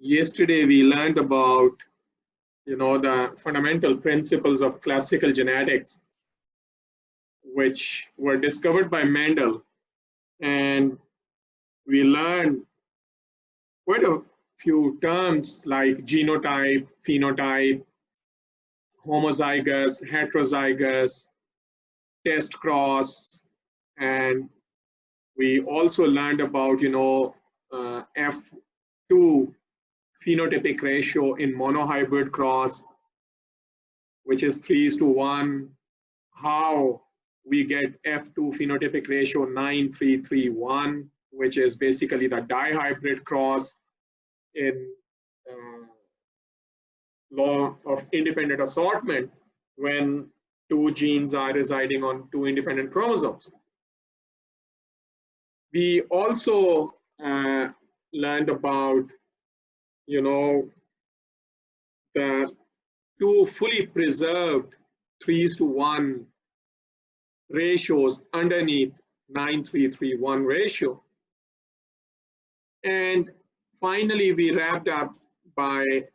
Yesterday we learned about the fundamental principles of classical genetics, which were discovered by Mendel, and we learned quite a few terms like genotype, phenotype, homozygous, heterozygous, test cross, and we also learned about F2 phenotypic ratio in monohybrid cross, which is 3:1, how we get F2 phenotypic ratio 9:3:1, which is basically the dihybrid cross in law of independent assortment when two genes are residing on two independent chromosomes. We also learned about the two fully preserved 3:1 ratios underneath 9:3:1 ratio. And finally, we wrapped up by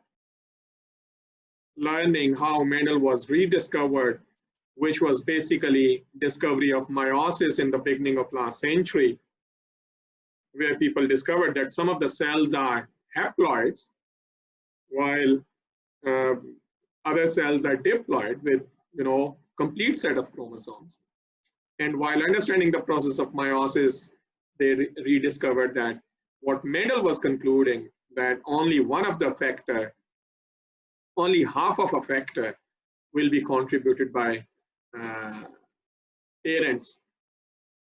learning how Mendel was rediscovered, which was basically discovery of meiosis in the beginning of last century, where people discovered that some of the cells are haploids, while other cells are diploid with complete set of chromosomes. And while understanding the process of meiosis, they rediscovered that what Mendel was concluding, that only one of the factor, only half of a factor will be contributed by parents,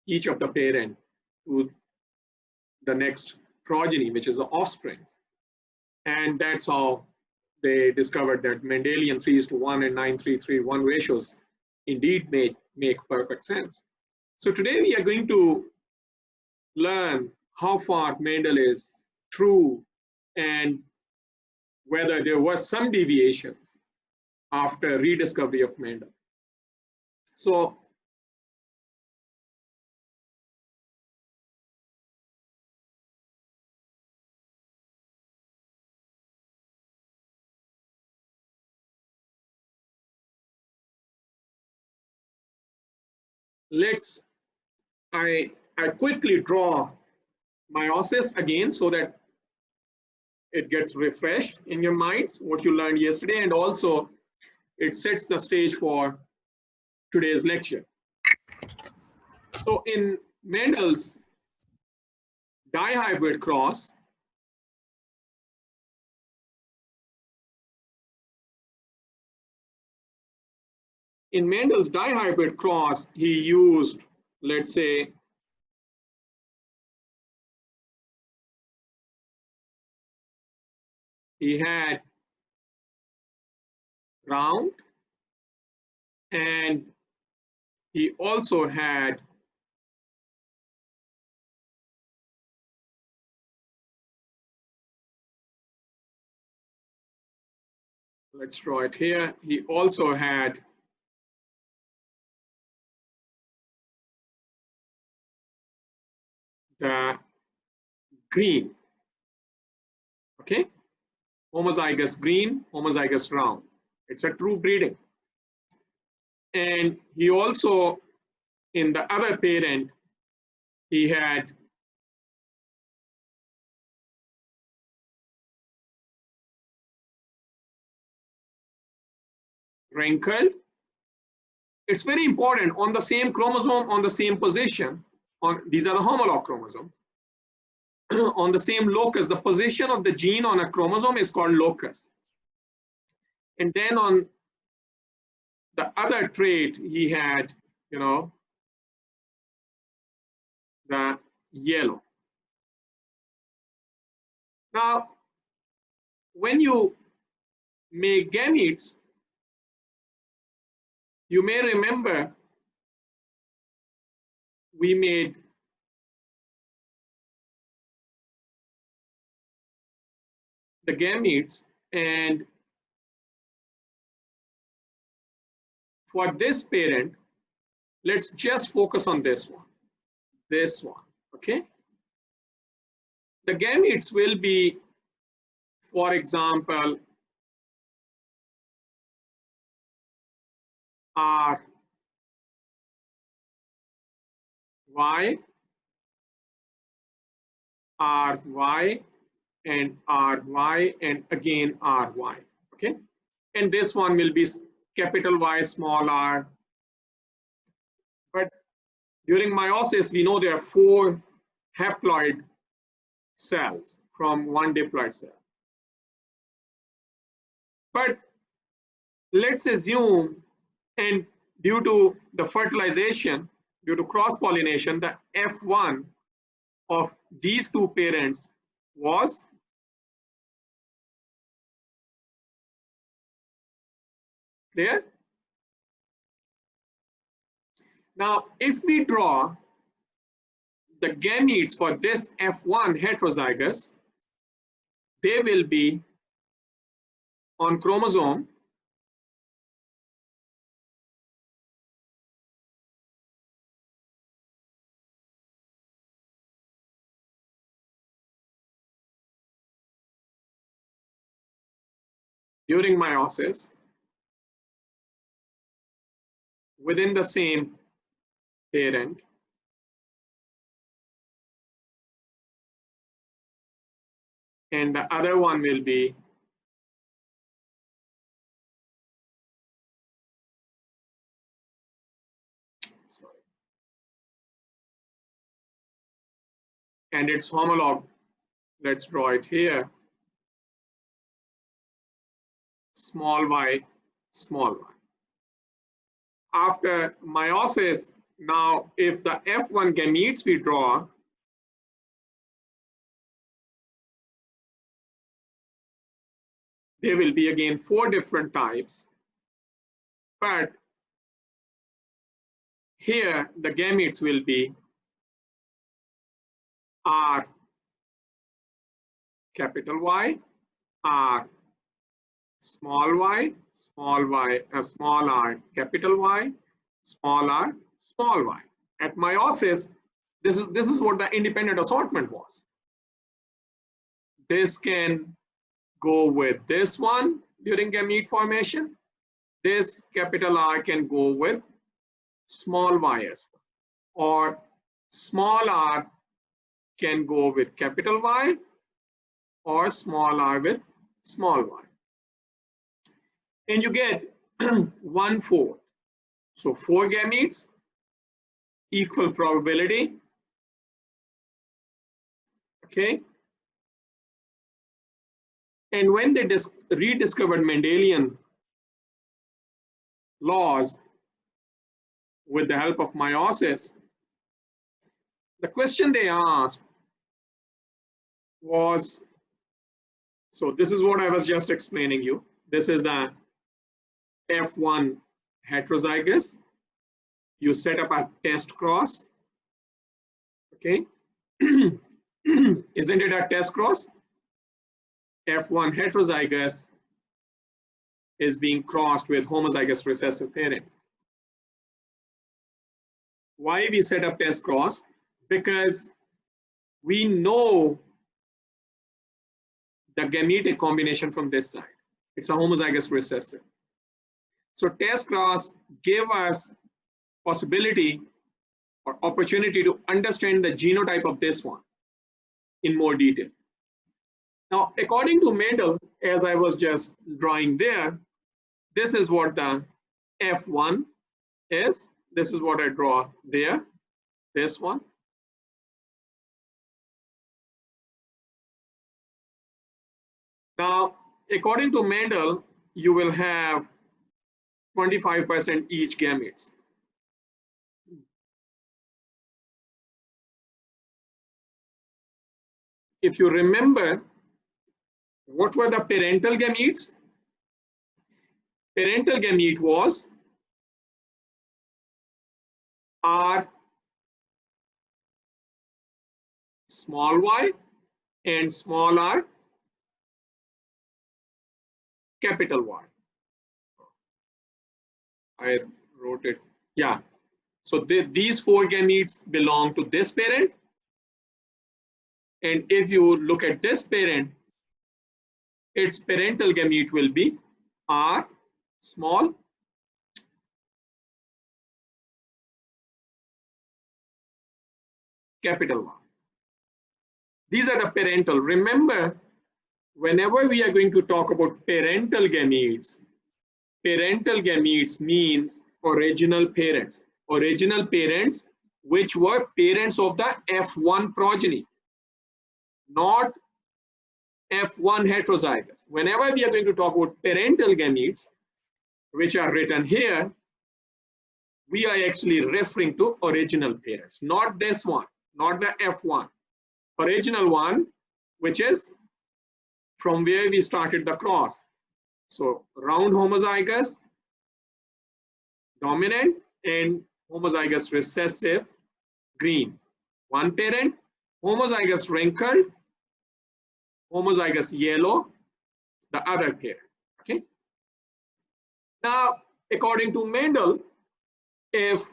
each of the parent to the next progeny, which is the offspring. And that's how they discovered that Mendelian 3:1 and 9:3:1 ratios indeed make perfect sense. So today we are going to learn how far Mendel is true and whether there was some deviations after rediscovery of Mendel. So I quickly draw meiosis again so that it gets refreshed in your minds, what you learned yesterday, and also it sets the stage for today's lecture. So in Mendel's dihybrid cross, he used, let's say, he had round, and he also had let's draw it here. He also had the green, okay? Homozygous green, homozygous round. It's a true breeding. And he also, in the other parent, he had wrinkled. It's very important, on the same chromosome, on the same position, these are the homolog chromosomes, on the same locus, the position of the gene on a chromosome is called locus. And then on the other trait, he had, the yellow. Now, when you make gametes, you may remember we made the gametes, and for this parent, let's just focus on this one, okay? The gametes will be For example, RY, RY, and RY, and again RY. Okay, and this one will be capital Y, small r. But during meiosis, we know there are 4 haploid cells from one diploid cell. But let's assume, and due to the fertilization, due to cross-pollination, the F1 of these 2 parents was clear. Now, if we draw the gametes for this F1 heterozygous, they will be on chromosome during meiosis within the same parent, and the other one will be and its homologue, let's draw it here, small y, small y. After meiosis, now if the F1 gametes we draw, there will be again 4 different types, but here the gametes will be R capital Y, R small y, small r capital Y, small r, small y. At meiosis, this is what the independent assortment was. This can go with this one during gamete formation. This capital R can go with small y as well, or small r can go with capital Y, or small r with small y. And you get 1/4. So 4 gametes, equal probability. Okay. And when they rediscovered Mendelian laws with the help of meiosis, the question they asked was, so this is what I was just explaining you. This is the F1 heterozygous. You set up a test cross. Okay. Isn't it a test cross? F1 heterozygous is being crossed with homozygous recessive parent. Why we set up test cross? Because we know the gametic combination from this side. It's a homozygous recessive. So test cross gave us possibility or opportunity to understand the genotype of this one in more detail. Now, according to Mendel, as I was just drawing there, this is what the F1 is. This is what I draw there, this one. Now, according to Mendel, you will have 25% each gametes. If you remember, what were the parental gametes? Parental gamete was R small y and small r capital Y. I wrote it. Yeah. So these 4 gametes belong to this parent. And if you look at this parent, its parental gamete will be R small, capital Y. These are the parental. Remember, whenever we are going to talk about parental gametes means original parents. Original parents which were parents of the F1 progeny, not F1 heterozygous. Whenever we are going to talk about parental gametes, which are written here, we are actually referring to original parents, not this one, not the F1. Original one, which is from where we started the cross. So round homozygous dominant and homozygous recessive green. One parent, homozygous wrinkled, homozygous yellow, the other parent. Okay. Now, according to Mendel, if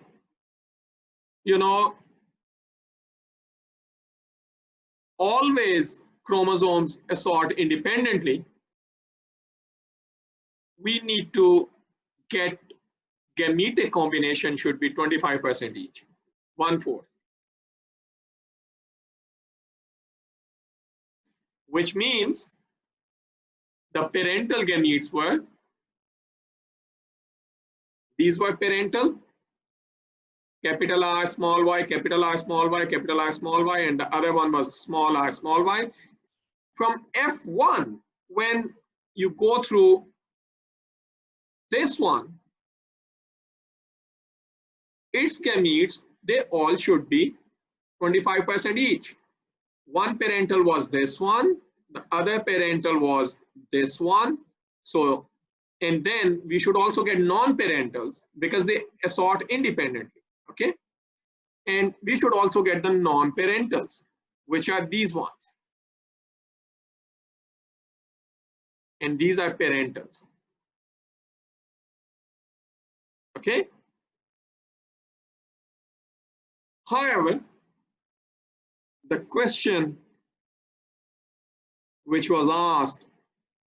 always chromosomes assort independently, we need to get gametic combination should be 25% each, 1/4. Which means the parental gametes were, these were parental, capital R, small y, capital R, small y, capital R, small y, and the other one was small r, small y. From F1, when you go through this one, its gametes, they all should be 25% each. One parental was this one, the other parental was this one. So, and then we should also get non-parentals because they assort independently, okay? And we should also get the non-parentals, which are these ones. And these are parentals, okay? However, the question which was asked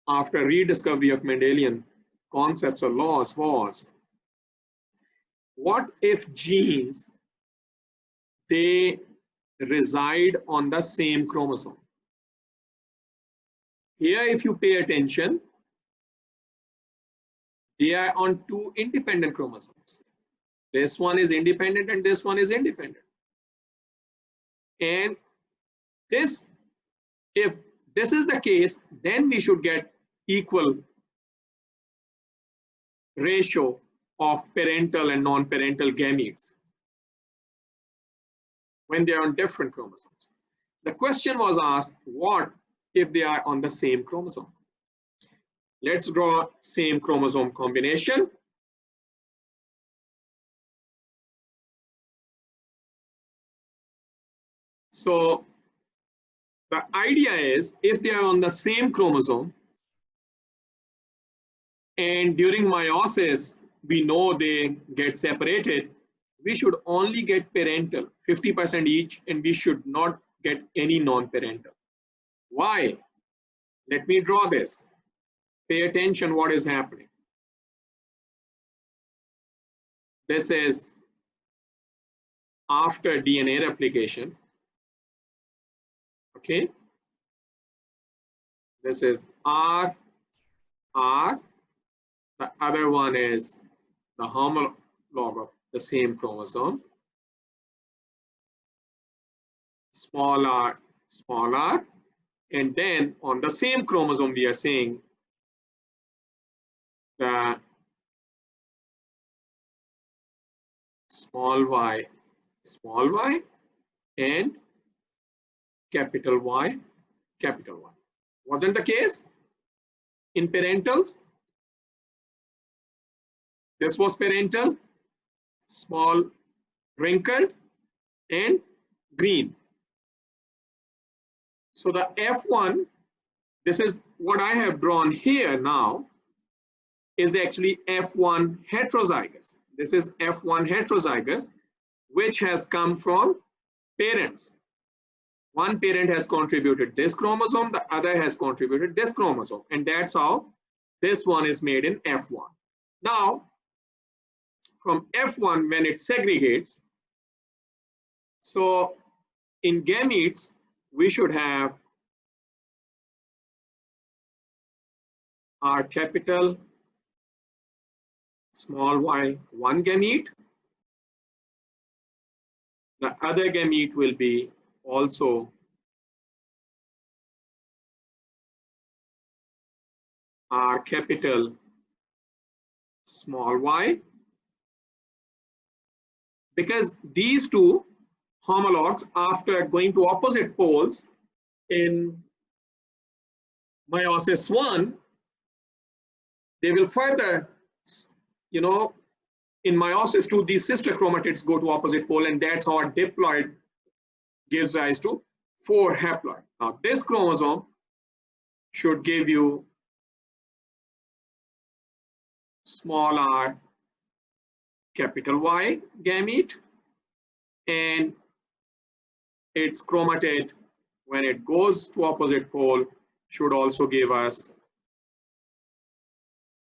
after rediscovery of Mendelian concepts or laws was, what if genes, they reside on the same chromosome? Here, if you pay attention, they are on two independent chromosomes. This one is independent and this one is independent. And this, if this is the case, then we should get equal ratio of parental and non-parental gametes when they are on different chromosomes. The question was asked, what if they are on the same chromosome? Let's draw same chromosome combination. So the idea is, if they are on the same chromosome and during meiosis we know they get separated, we should only get parental 50% each, and we should not get any non-parental. Why? Let me draw this. Pay attention what is happening. This is after DNA replication. Okay. This is R. The other one is the homolog of the same chromosome. Small r, and then on the same chromosome we are saying the small y, and capital Y. Wasn't the case in parentals? This was parental, small, wrinkled, and green. So the F1, this is what I have drawn here now, is actually F1 heterozygous. This is F1 heterozygous, which has come from parents. One parent has contributed this chromosome, the other has contributed this chromosome, and that's how this one is made in F1. Now, from F1, when it segregates, so in gametes, we should have R capital, small y, one gamete. The other gamete will be also R capital, small y. Because these two homologs, after going to opposite poles in meiosis 1, they will further, in meiosis 2, these sister chromatids go to opposite pole, and that's how a diploid gives rise to 4 haploid. Now, this chromosome should give you small r, capital Y gamete, and its chromatid, when it goes to opposite pole, should also give us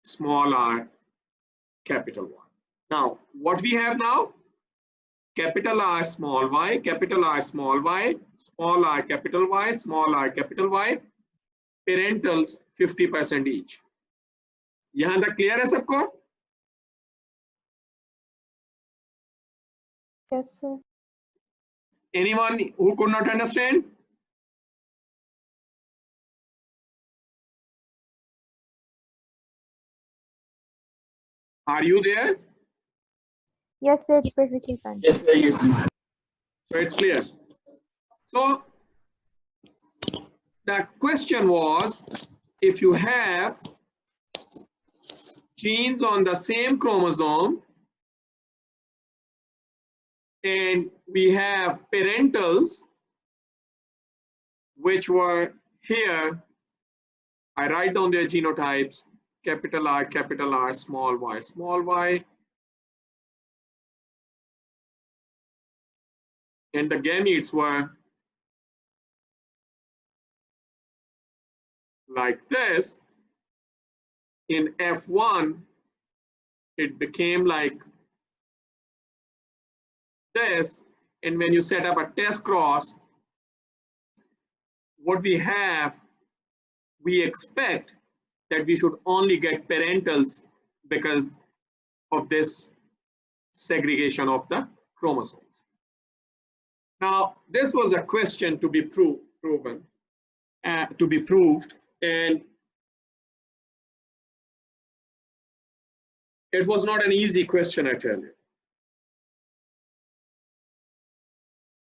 small r, capital Y. Now, what we have now? Capital R, small y, capital R, small y, small r, capital Y, small r, capital Y, parentals 50% each. यहाँ तक clear है सबको? Yes, sir. Anyone who could not understand? Are you there? Yes, sir, it's perfectly fine. Yes, sir, yes. So it's clear. So the question was, if you have genes on the same chromosome and we have parentals which were here, I write down their genotypes, capital R, small y, and the gametes were like this. In F1, it became like this, and when you set up a test cross, what we have, we expect that we should only get parentals because of this segregation of the chromosomes. Now, this was a question to be proved, and it was not an easy question, I tell you.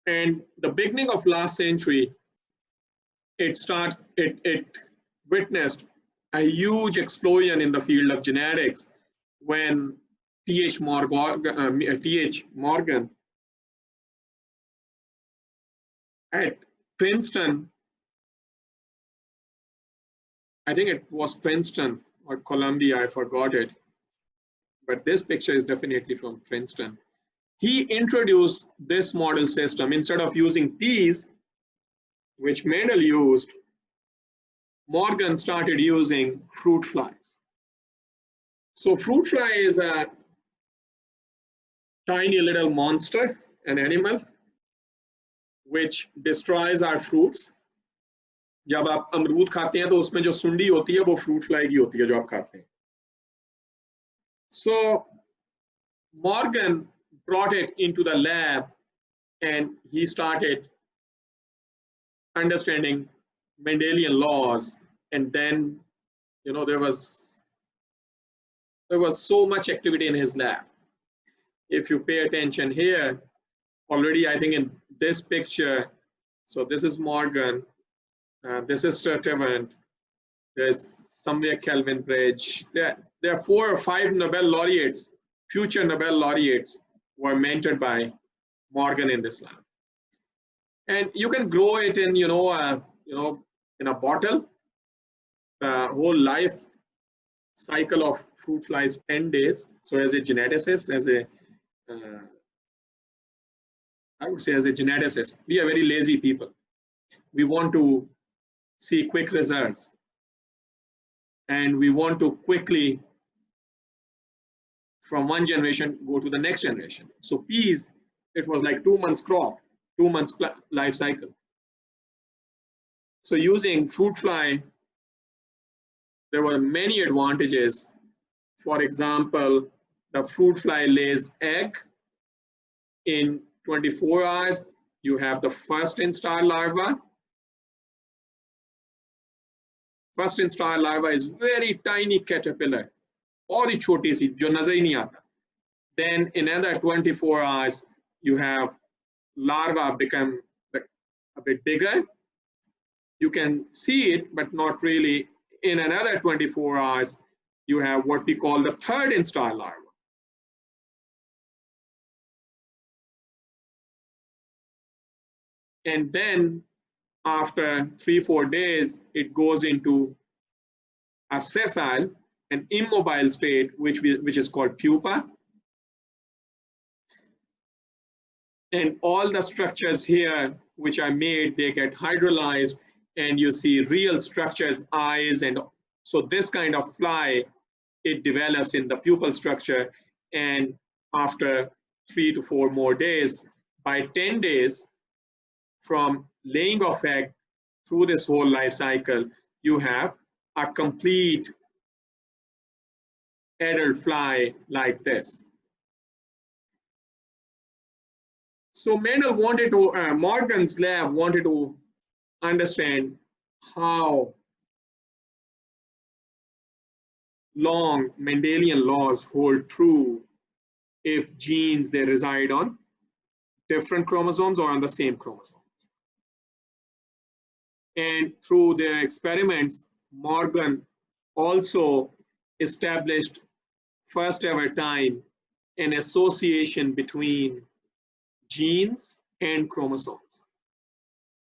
And the beginning of last century, it witnessed a huge explosion in the field of genetics when T.H. Morgan at Princeton, I think it was Princeton or Columbia, I forgot it, but this picture is definitely from Princeton. He introduced this model system. Instead of using peas, which Mendel used, Morgan started using fruit flies. So fruit fly is a tiny little monster, an animal, which destroys our fruits. जब आप अमरूद खाते हैं तो उसमें जो सुंडी होती है वो फ्रूट फ्लाई की होती है जो आप खाते हैं. So Morgan brought it into the lab and he started understanding Mendelian laws, and then there was so much activity in his lab. If you pay attention here, already I think in this picture, so this is Morgan, this is Sturtevant, there's somewhere Kelvin Bridge. There are 4 or 5 Nobel laureates, future Nobel laureates, were mentored by Morgan in this lab. And you can grow it in in a bottle. The whole life cycle of fruit fly is 10 days. So as a geneticist, I would say as a geneticist, we are very lazy people. We want to see quick results, and we want to quickly from one generation go to the next generation. So peas, it was like 2 months crop, 2 months life cycle. So using fruit fly, there were many advantages. For example, the fruit fly lays egg in 24 hours. You have the first instar larva. First instar larva is very tiny caterpillar, और ही छोटी सी जो नजर ही नहीं आता. Then in another 24 hours, you have larva become a bit bigger. You can see it, but not really. In another 24 hours, you have what we call the third instar larva. And then after 3-4 days, it goes into a sessile, an immobile state, which is called pupa. And all the structures here which are made, they get hydrolyzed, and you see real structures, eyes, and so this kind of fly, it develops in the pupal structure. And after 3 to 4 more days, by 10 days from laying of egg through this whole life cycle, you have a complete adult fly like this. So Mendel wanted to, Morgan's lab wanted to understand how long Mendelian laws hold true if genes, they reside on different chromosomes or on the same chromosomes. And through their experiments, Morgan also established first ever time an association between genes and chromosomes.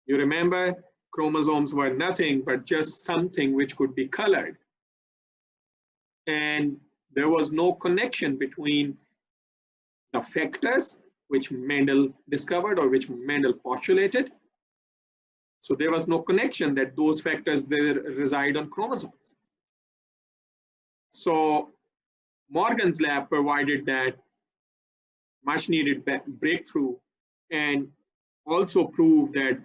You remember, chromosomes were nothing but just something which could be colored. And there was no connection between the factors which Mendel discovered or which Mendel postulated. So there was no connection that those factors, they reside on chromosomes. So Morgan's lab provided that much needed breakthrough, and also proved that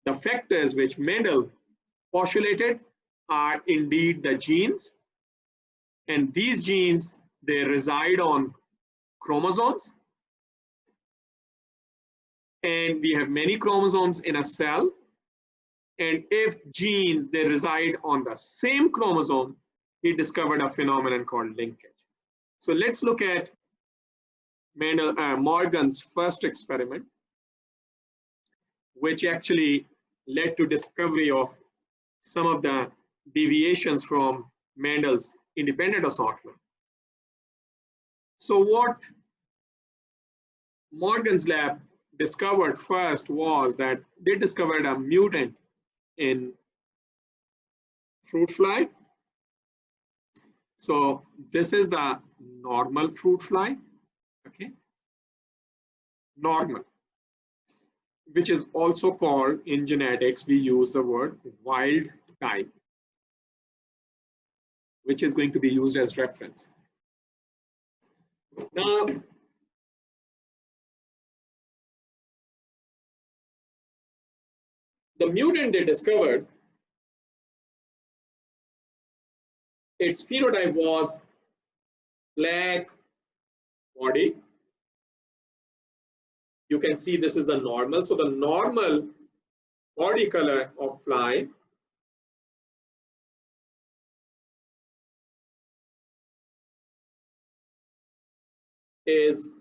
the factors which Mendel postulated are indeed the genes, and these genes, they reside on chromosomes, and we have many chromosomes in a cell, and if genes, they reside on the same chromosome, he discovered a phenomenon called linkage. So let's look at Morgan's first experiment, which actually led to discovery of some of the deviations from Mendel's independent assortment. So what Morgan's lab discovered first was that they discovered a mutant in fruit fly. So this is the normal fruit fly, okay? Normal, which is also called, in genetics, we use the word wild type, which is going to be used as reference. Now, the mutant they discovered, its phenotype was black body. You can see this is the normal. So the normal body color of fly is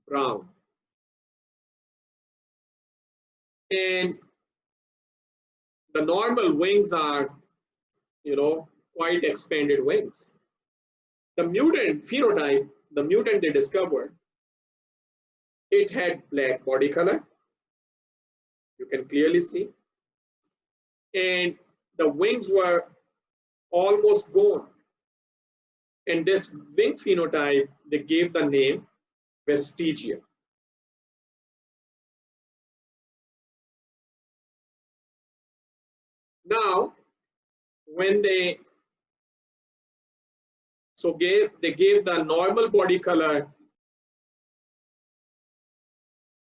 brown. And the normal wings are, quite expanded wings. The mutant phenotype, the mutant they discovered, it had black body color. You can clearly see. And the wings were almost gone. And this wing phenotype, they gave the name vestigia. Now, when they gave the normal body color.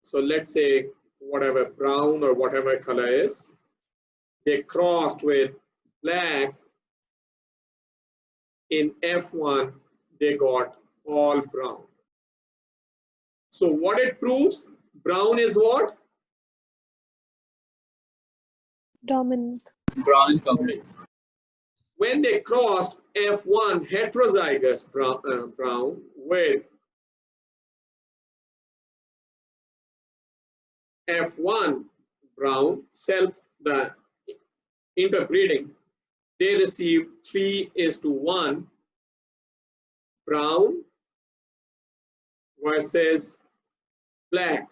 So let's say whatever brown or whatever color is, they crossed with black. In F1, they got all brown. So what it proves, brown is what? Dominant. Brown is dominant. When they crossed F1 heterozygous brown with F1 brown, the interbreeding, they received 3:1 brown versus black.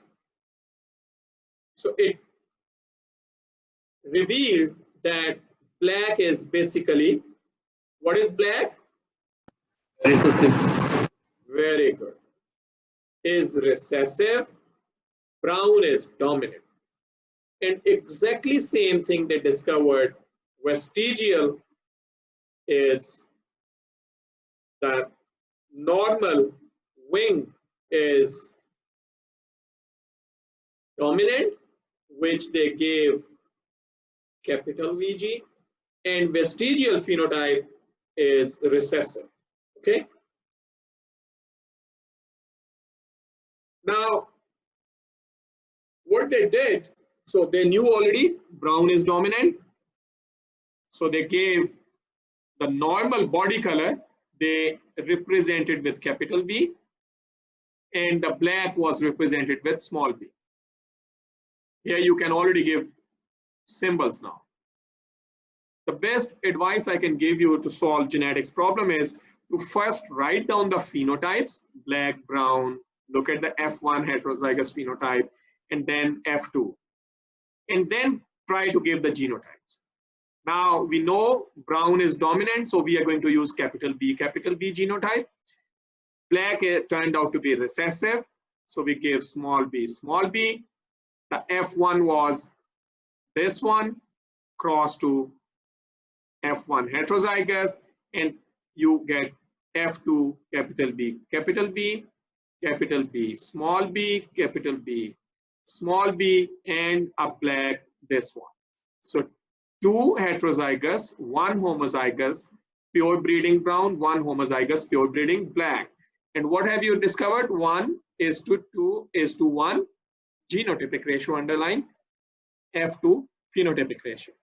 So it revealed that black is basically, what is black? Recessive. Very good. Is recessive, brown is dominant. And exactly same thing they discovered, vestigial is the normal wing is dominant, which they gave capital VG, and vestigial phenotype is recessive. Okay. Now, what they did, so they knew already brown is dominant. So they gave the normal body color, they represented with capital B, and the black was represented with small b. Here you can already give symbols now. The best advice I can give you to solve genetics problem is to first write down the phenotypes, black, brown, look at the F1 heterozygous phenotype, and then F2, and then try to give the genotypes. Now we know brown is dominant, so we are going to use capital B genotype. Black turned out to be recessive, so we gave small b. The F1 was this one, cross to F1 heterozygous, and you get F2 capital B, small b, capital B, small b, and a black, this one. So 2 heterozygous, 1 homozygous, pure breeding brown, 1 homozygous, pure breeding black. And what have you discovered? 1:2:1 genotypic ratio, underline F2 phenotypic ratio.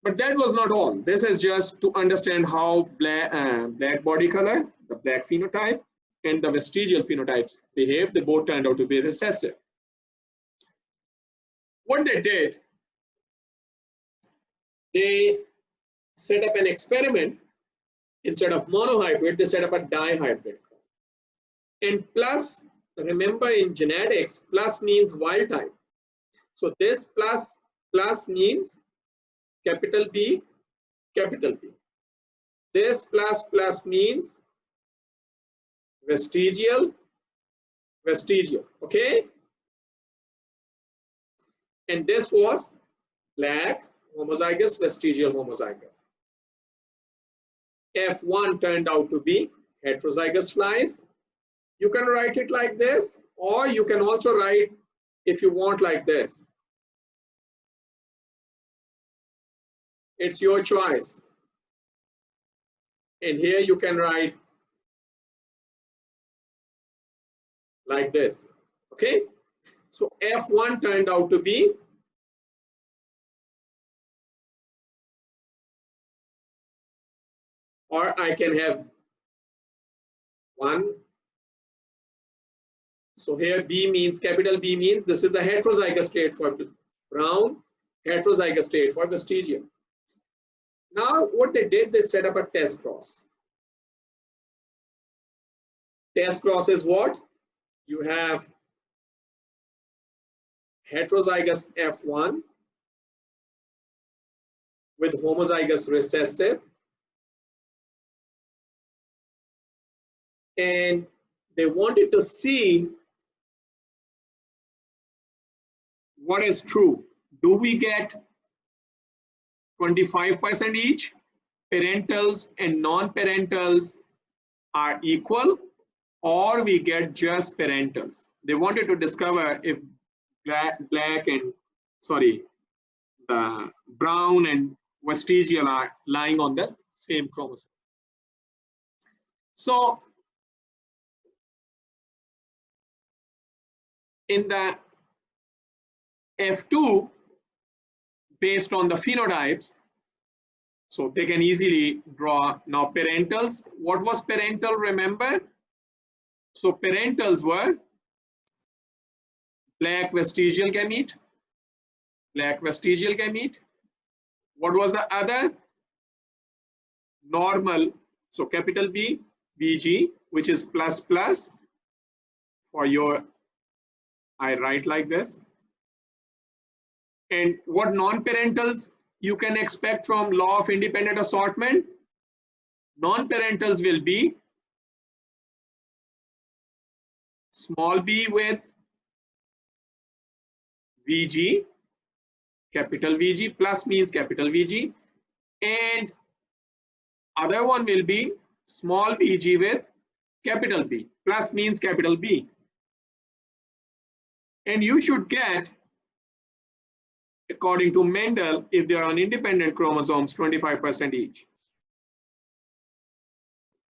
But that was not all. This is just to understand how black body color, the black phenotype, and the vestigial phenotypes behave. They both turned out to be recessive. What they did, they set up an experiment. Instead of monohybrid, they set up a dihybrid. And plus, remember in genetics, plus means wild type. So this plus means capital B, capital B. This plus means vestigial, okay? And this was black, homozygous, vestigial, homozygous. F1 turned out to be heterozygous flies. You can write it like this, or you can also write, if you want, like this. It's your choice. And here you can write like this, okay? So F1 turned out to be or I can have 1. So here B means, capital B means this is the heterozygous state for brown, heterozygous state for vestigial. Now what they did, they set up a test cross. Test cross is what? You have heterozygous F1 with homozygous recessive, and they wanted to see what is true. Do we get 25% each, parentals and non-parentals are equal, or we get just parentals. They wanted to discover if brown and vestigial are lying on the same chromosome. So in the F2, based on the phenotypes, so they can easily draw now parentals. What was parental, remember? So parentals were black vestigial gamete, black vestigial gamete. What was the other? Normal, so capital B, VG, which is plus plus for your, I write like this. And what non-parentals you can expect from law of independent assortment? Non-parentals will be small b with VG, capital VG, plus means capital VG, and other one will be small vg with capital B, plus means capital B. And you should get, according to Mendel, if they are on independent chromosomes, 25% each.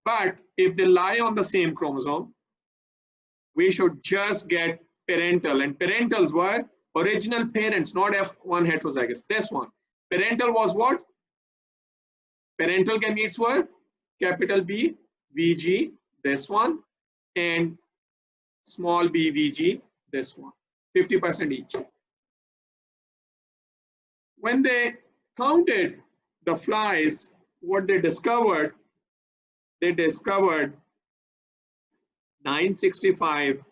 But if they lie on the same chromosome, we should just get parental, and parentals were original parents, not F1 heterozygous. This one, parental was what? Parental gametes were capital B, VG, this one, and small b, VG, this one, 50% each. When they counted the flies, what they discovered 965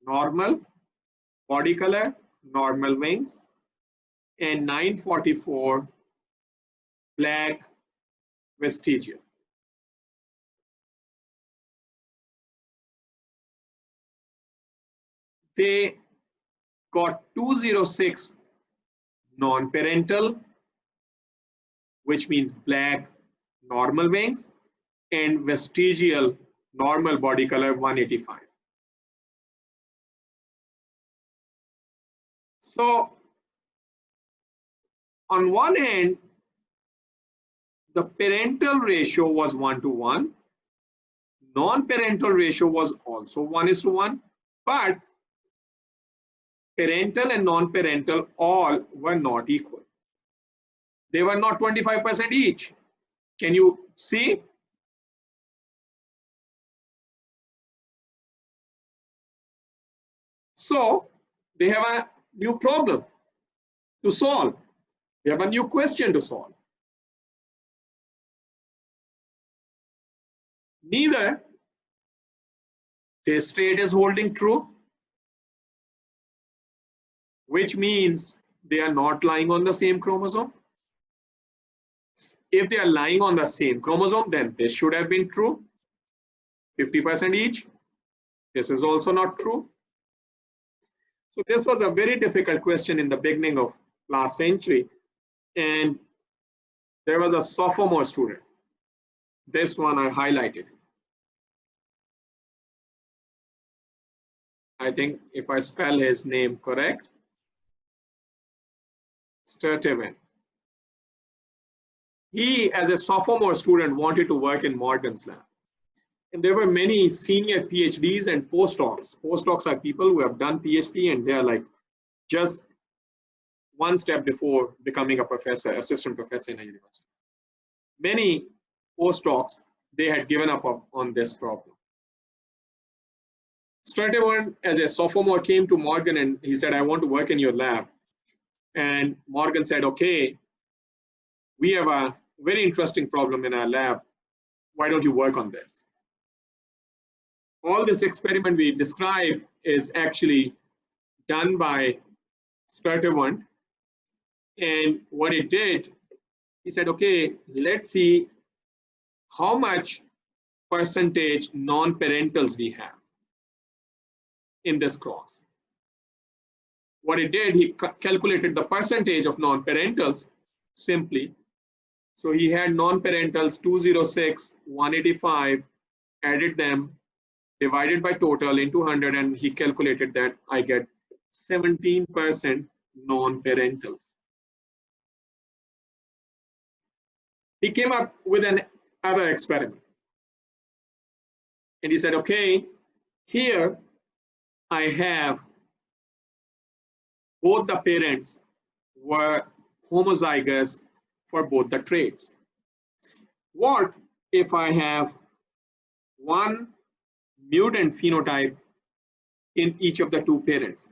normal body color, normal wings, and 944 black vestigial. They got 206 non-parental, which means black normal wings, and vestigial normal body color 185. So on one hand, the parental ratio was 1:1, non-parental ratio was also 1:1, but parental and non-parental all were not equal. They were not 25% each. Can you see? So they have a new problem to solve. They have a new question to solve. Neither this state is holding true, which means they are not lying on the same chromosome. If they are lying on the same chromosome, then this should have been true, 50% each. This is also not true. So this was a very difficult question in the beginning of last century. And there was a sophomore student. This one I highlighted. I think if I spell his name correct, Sturtevant. He, as a sophomore student, wanted to work in Morgan's lab. And there were many senior PhDs and postdocs. Postdocs are people who have done PhD and they're like just one step before becoming a professor, assistant professor in a university. Many postdocs, they had given up on this problem. Sturtevant, as a sophomore, came to Morgan and he said, I want to work in your lab. And Morgan said, okay, we have a very interesting problem in our lab. Why don't you work on this? All this experiment we described is actually done by Sturtevant. And what it did, he said, okay, let's see how much percentage non-parentals we have in this cross. What it did, he calculated the percentage of non-parentals simply. So he had non-parentals 206, 185, added them, divided by total into 100, and he calculated that I get 17% non-parentals. He came up with another experiment. And he said, okay, here I have both the parents were homozygous for both the traits. What if I have one mutant phenotype in each of the two parents?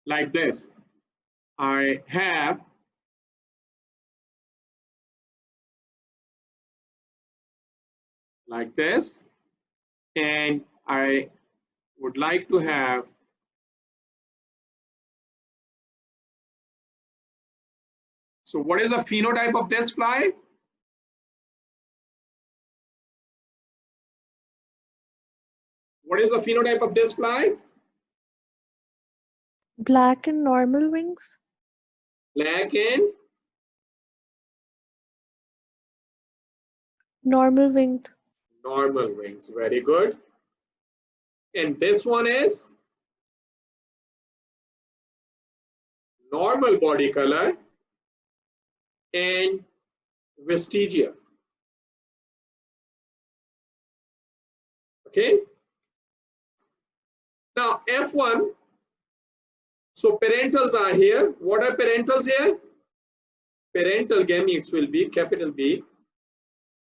Like this, I have like this, and I would like to have so what is the phenotype of this fly? What is the phenotype of this fly? Black and normal wings. Black and Normal winged. normal wings. Very good. And this one is normal body color and vestigia. Okay. Now F1. So parentals are here. What are parentals here? Parental gametes will be capital B,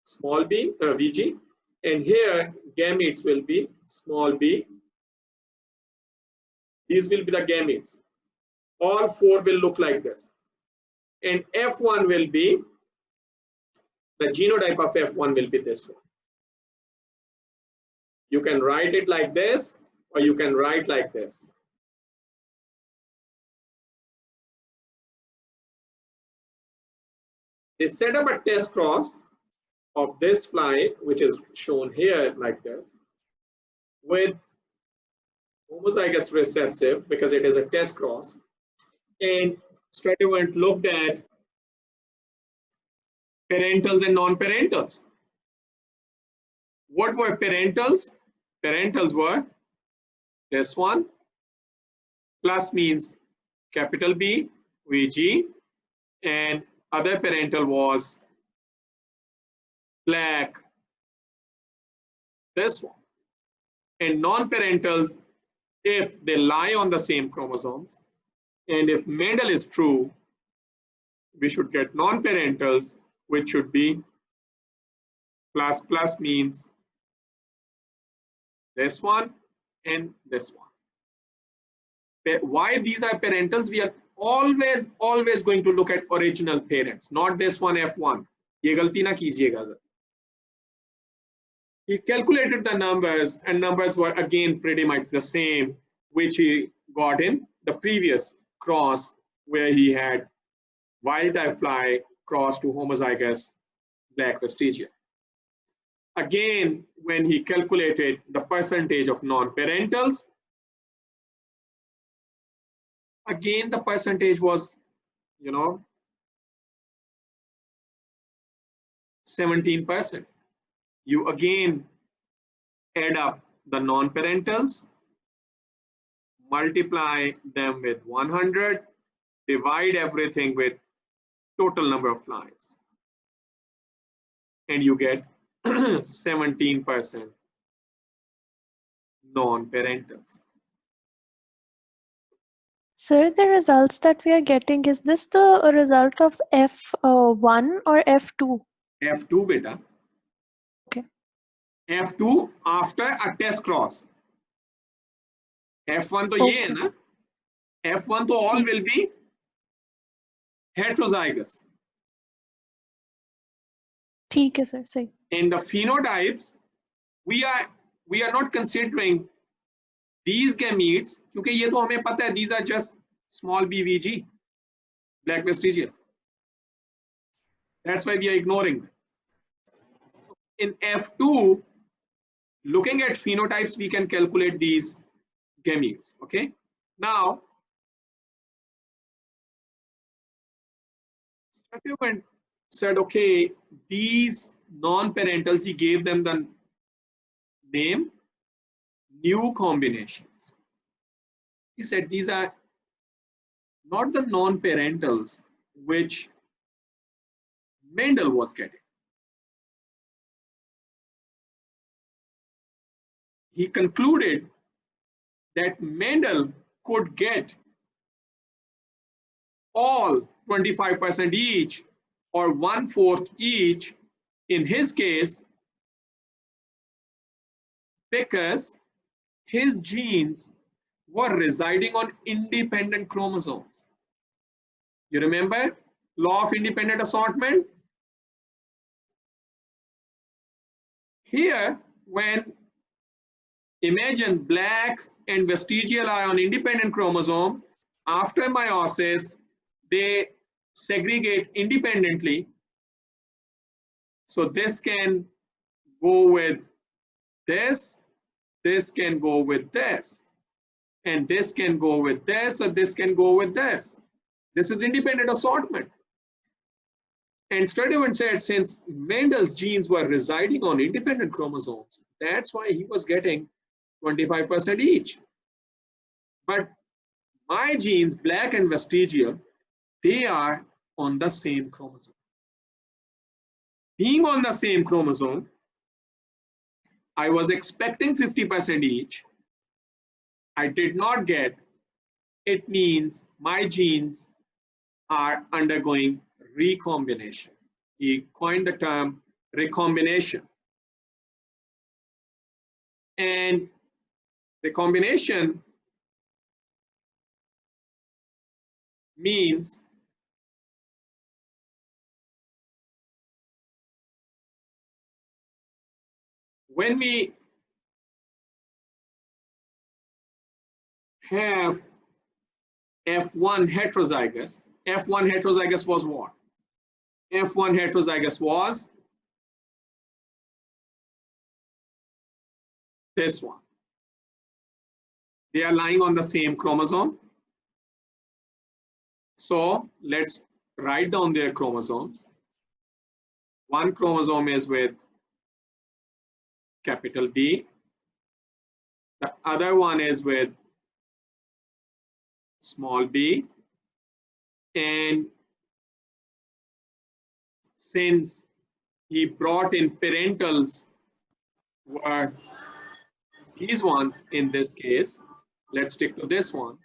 small b, Vg, and here gametes will be small b. These will be the gametes. All four will look like this. And F1 will be, the genotype of F1 will be this one. You can write it like this, or you can write like this. They set up a test cross of this fly, which is shown here like this, with homozygous recessive, because it is a test cross. And Stratevant looked at parentals and non-parentals. What were parentals? Parentals were this one. Plus means capital B, Vg, and other parental was black, this one. And non-parentals, if they lie on the same chromosomes, and if Mendel is true, we should get non-parentals, which should be plus means this one and this one. Why these are parentals? We are always going to look at original parents, not this one F1. ये गलती ना कीजिएगा. He calculated the numbers, and numbers were again pretty much the same, which he got in the previous cross, where he had wild type fly cross to homozygous black vestigia. Again, when he calculated the percentage of non-parentals, again the percentage was, 17%. You again add up the non-parentals, multiply them with 100, divide everything with total number of flies, and you get 17% non-parentals. Sir, the results that we are getting, is this the result of F1 or F2? F2 beta. Okay. F2 after a test cross. F1 तो ये है ना. F1 तो all will be heterozygous. ठीक है sir, सही. In the phenotypes, we are not considering these gametes, क्योंकि ये तो हमें पता है, these are just small BVG, black vestigia. That's why we are ignoring them. So in F2, looking at phenotypes, we can calculate these gametes. Okay. Now, Stratton said, okay, these non-parentals, he gave them the name new combinations. He said these are not the non-parentals which Mendel was getting. He concluded that Mendel could get all 25% each or 1/4 each in his case because his genes were residing on independent chromosomes. You remember law of independent assortment? Here, when imagine black and vestigial are on independent chromosome, after meiosis, they segregate independently. So this can go with this can go with this, and this can go with this, or this can go with this. This is independent assortment. And Stratton said since Mendel's genes were residing on independent chromosomes, that's why he was getting 25% each. But my genes, black and vestigial, they are on the same chromosome. Being on the same chromosome, I was expecting 50% each. I did not get. It means my genes are undergoing recombination. He coined the term recombination. And recombination means when we have F1 heterozygous, F1 heterozygous was what? F1 heterozygous was this one. They are lying on the same chromosome. So let's write down their chromosomes. One chromosome is with capital B. The other one is with small b. And since he brought in parentals were these ones in this case, let's stick to this one.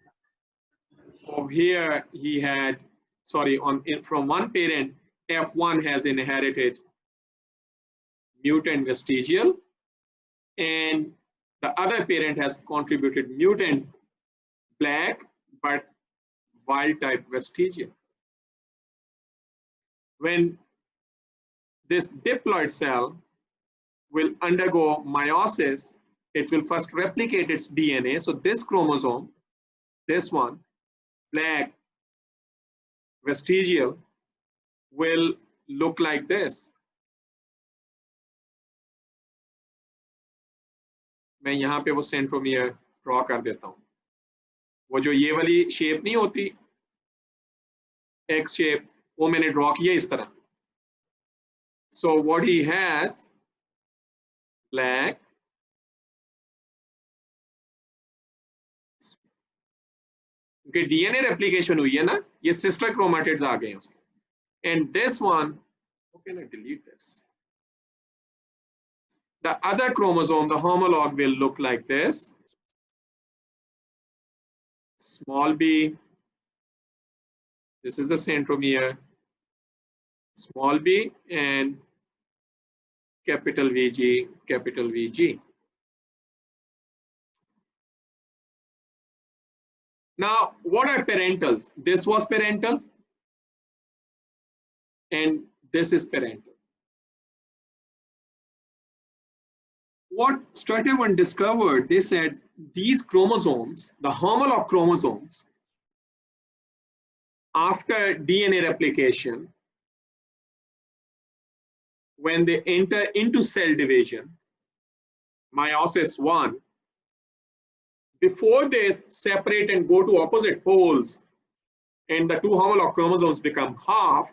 So here he had, sorry, from one parent, F1 has inherited mutant vestigial, and the other parent has contributed mutant black but wild type vestigial. When this diploid cell will undergo meiosis, it will first replicate its DNA. So this chromosome, this one, black vestigial, will look like this. मैं यहाँ पे वो centromere draw कर देता हूँ. वो जो ये वाली शेप नहीं होती, X शेप, वो मैंने ड्रॉ किया इस तरह. So what he has, black, okay, DNA replication हुई है ना, ये sister chromatids आ गए हैं उसके. And this one, how can I delete this? The other chromosome, the homologue, will look like this. Small b, this is the centromere, small b, and capital VG, capital VG. Now, what are parentals? This was parental, and this is parental. What Stratton discovered, they said these chromosomes, the homologue chromosomes, after DNA replication, when they enter into cell division, meiosis 1, before they separate and go to opposite poles and the two homologue chromosomes become half,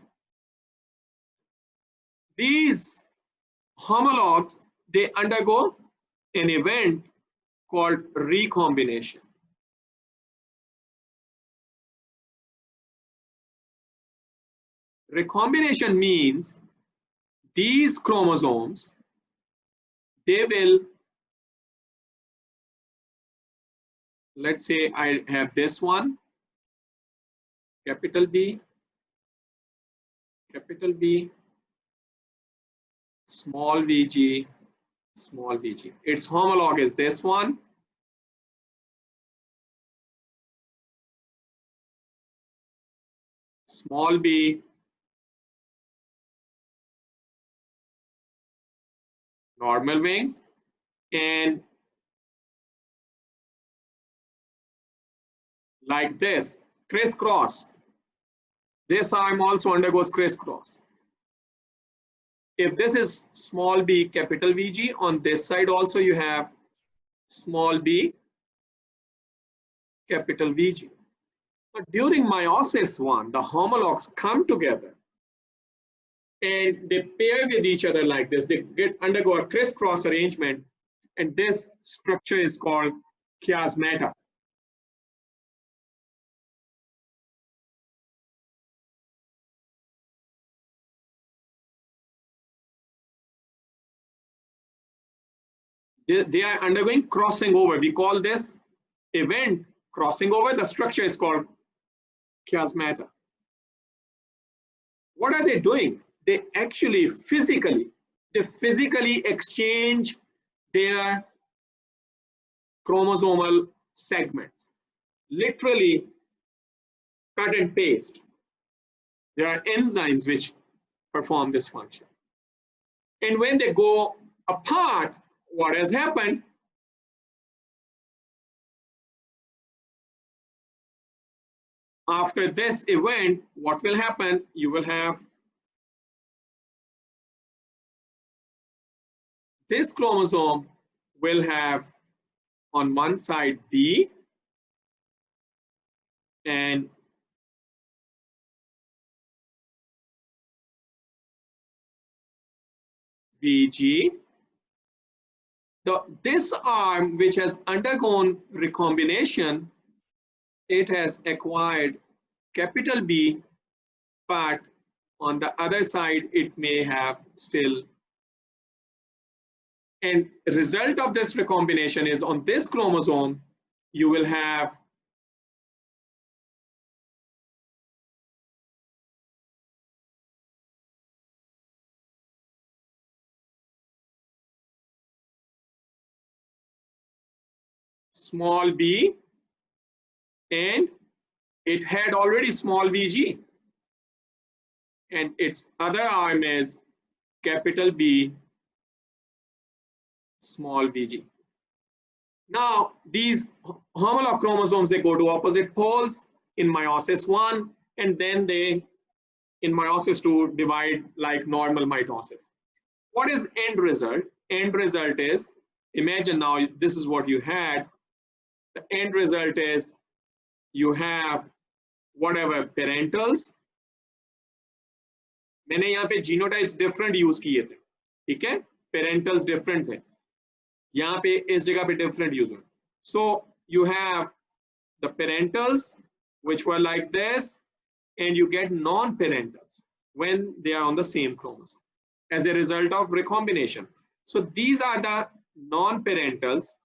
these homologs, they undergo an event called recombination. Recombination means these chromosomes, they will, let's say I have this one, capital B, small vg, small vg. Its homolog is this one. Small b, normal wings, and like this, crisscross. This arm also undergoes crisscross. If this is small b, capital VG, on this side also you have small b, capital VG. But during meiosis 1, the homologs come together and they pair with each other like this. They undergo a crisscross arrangement, and this structure is called chiasmata. They are undergoing crossing over. We call this event crossing over. The structure is called chiasmata. What are they doing? They actually physically exchange their chromosomal segments. Literally cut and paste. There are enzymes which perform this function. And when they go apart, what has happened? After this event, what will happen? You will have this chromosome will have on one side B and VG. This arm, which has undergone recombination, it has acquired capital B, but on the other side, it may have still. And result of this recombination is on this chromosome, you will have small b, and it had already small vg, and its other arm is capital B, small vg. Now these homolog chromosomes, they go to opposite poles in meiosis 1, and then they in meiosis 2 divide like normal mitosis. What is end result? End result is, imagine now this is what you had. The end result is you have whatever parentals. मैंने यहाँ पे genotypes different use किए थे, ठीक है, parentals different थे, यहाँ पे इस जगह पे डिफरेंट यूज हुए. So you have the parentals which were like this, and you get non-parentals when they are on the same chromosome as a result of recombination. So these are the non-parentals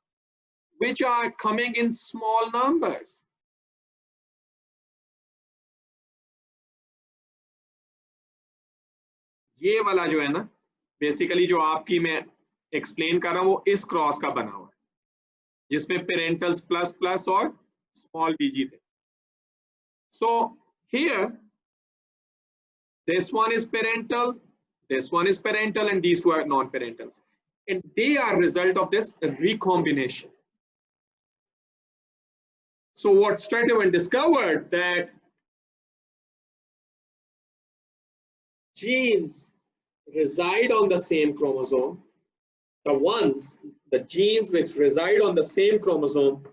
which are coming in small numbers. ये वाला जो है ना, basically जो आपकी मैं explain कर रहा हूँ वो इस क्रॉस का बना हुआ है, जिसमें पेरेंटल्स प्लस प्लस और स्मॉल बीजी थे. So here this one is parental, this one is parental, and these two are non-parentals, and they are result of this recombination. So what Stratovan discovered, that genes reside on the same chromosome. The genes which reside on the same chromosome,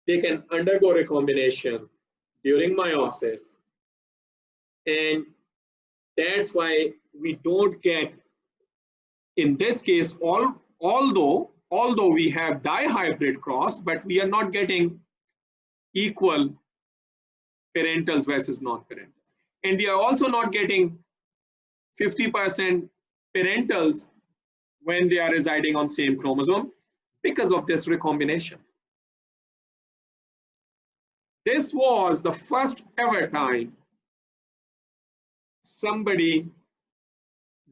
they can undergo recombination during meiosis, and That's why we don't get, in this case, although we have dihybrid cross, but we are not getting equal parentals versus non-parentals. And we are also not getting 50% parentals when they are residing on same chromosome because of this recombination. This was the first ever time somebody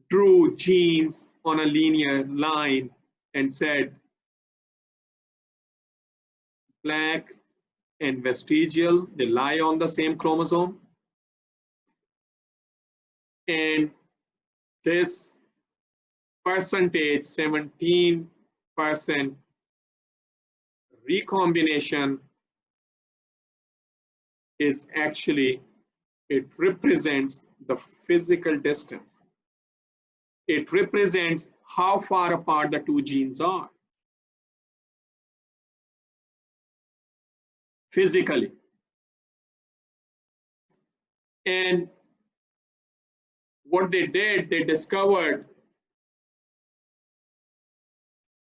drew genes on a linear line and said black and vestigial, they lie on the same chromosome, and this percentage, 17% recombination, is actually, it represents the physical distance. It represents how far apart the two genes are physically. And what they did, they discovered,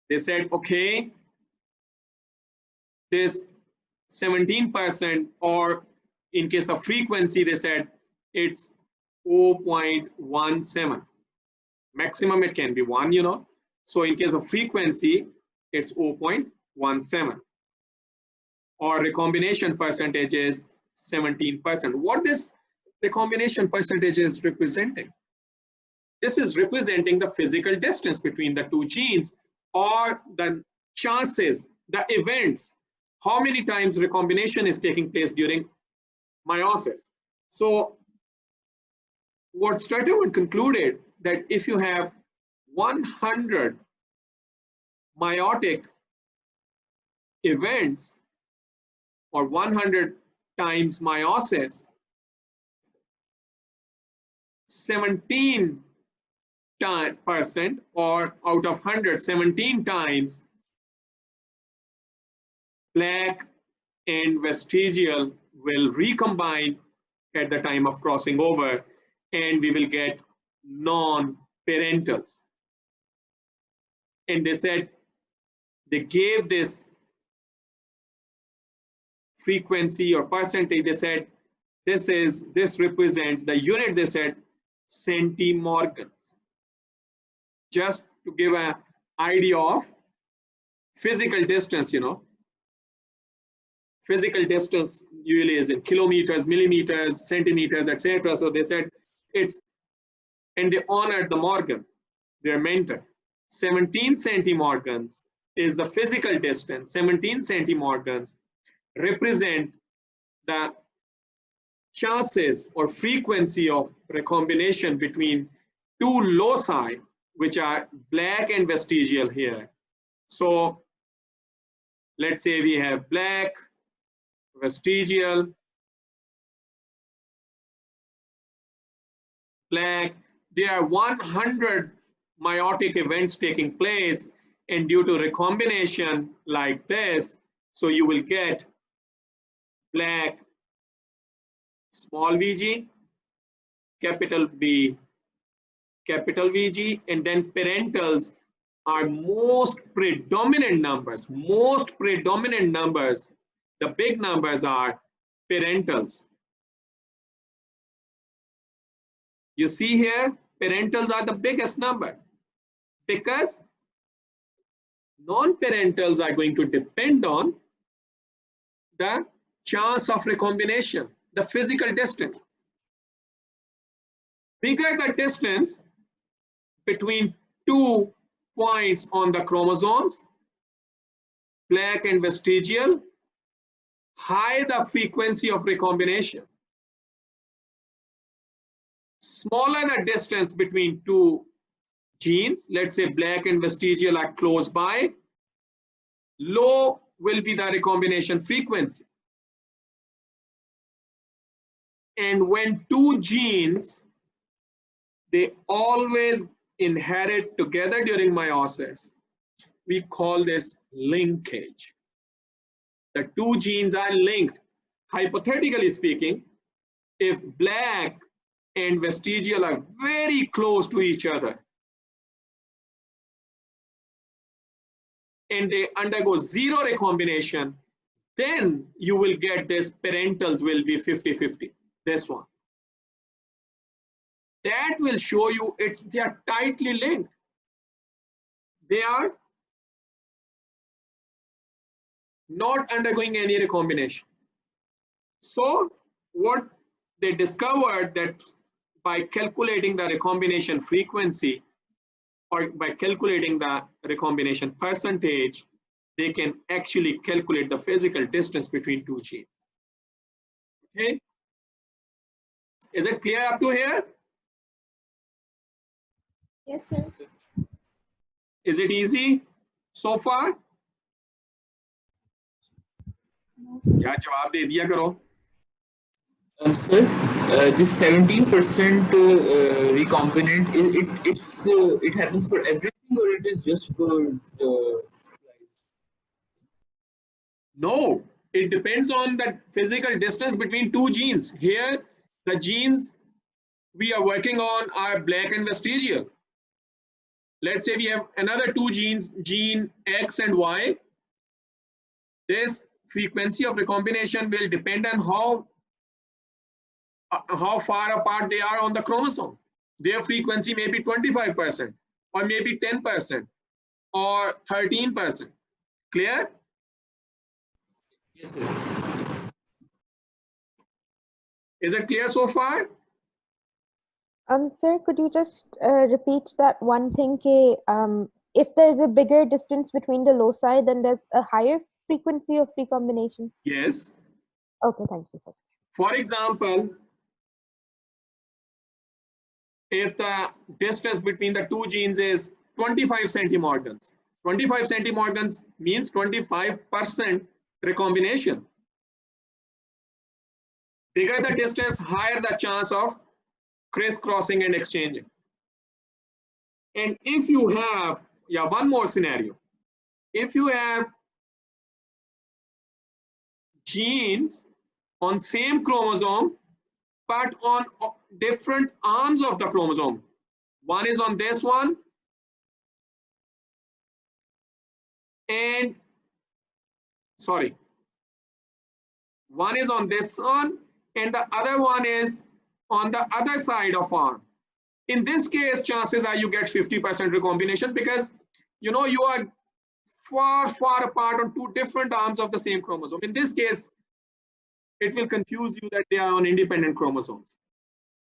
they said, okay, this 17%, or in case of frequency, they said it's 0.17. Maximum it can be 1, you know. So in case of frequency, it's 0.17. Or recombination percentage is 17%. What this recombination percentage is representing? This is representing the physical distance between the two genes, or the chances, the events, how many times recombination is taking place during meiosis. So what Stratewood concluded, that if you have 100 meiotic events or 100 times meiosis, 17% or out of 100, 17 times black and vestigial will recombine at the time of crossing over, and we will get non-parentals. And they said, they gave this frequency or percentage, they said this represents the unit, they said centimorgans, just to give an idea of physical distance, you know. Physical distance usually is in kilometers, millimeters, centimeters, etc. So they said it's, and they honored the Morgan, their mentor. 17 centimorgans is the physical distance. 17 centimorgans represent the chances or frequency of recombination between two loci, which are black and vestigial here. So let's say we have black, vestigial, black. There are 100 meiotic events taking place, and due to recombination like this, so you will get black, small vg, capital B, capital VG, and then parentals are most predominant numbers. Most predominant numbers, the big numbers are parentals. You see here, parentals are the biggest number because non-parentals are going to depend on the chance of recombination, the physical distance. Bigger the distance between 2 points on the chromosomes, black and vestigial, high the frequency of recombination. Smaller the distance between two genes, let's say black and vestigial are close by, low will be the recombination frequency. And when two genes, they always inherit together during meiosis, we call this linkage. The two genes are linked. Hypothetically speaking, if black and vestigial are very close to each other, and they undergo zero recombination, then you will get this parentals will be 50-50, this one. That will show you they are tightly linked. They are not undergoing any recombination. So what they discovered, that by calculating the recombination frequency or by calculating the recombination percentage, they can actually calculate the physical distance between two genes. Okay, is it clear up to here? Yes, sir. Is it easy so far? No, sir. Yeah, जवाब दे दिया करो. Sir, this 17% recombinant, it happens for everything, or it is just for the flies? No, it depends on the physical distance between two genes. Here, the genes we are working on are black and vestigial. Let's say we have another two genes, gene X and Y. This frequency of recombination will depend on how far apart they are on the chromosome. Their frequency may be 25% or maybe 10% or 13%. Clear? Yes, sir. Is it clear so far? Sir, could you just repeat that one thing? If there's a bigger distance between the loci, then there's a higher frequency of recombination. Yes. Okay, thank you, sir. For example, if the distance between the two genes is 25 centimorgans, 25 centimorgans means 25% recombination. Bigger the distance, higher the chance of crisscrossing and exchanging. And if you have, one more scenario. If you have genes on same chromosome, but on different arms of the chromosome, one is on this one, and one is on this one, and the other one is on the other side of arm. In this case, chances are you get 50% recombination, because you are far apart on two different arms of the same chromosome. In this case, it will confuse you that they are on independent chromosomes.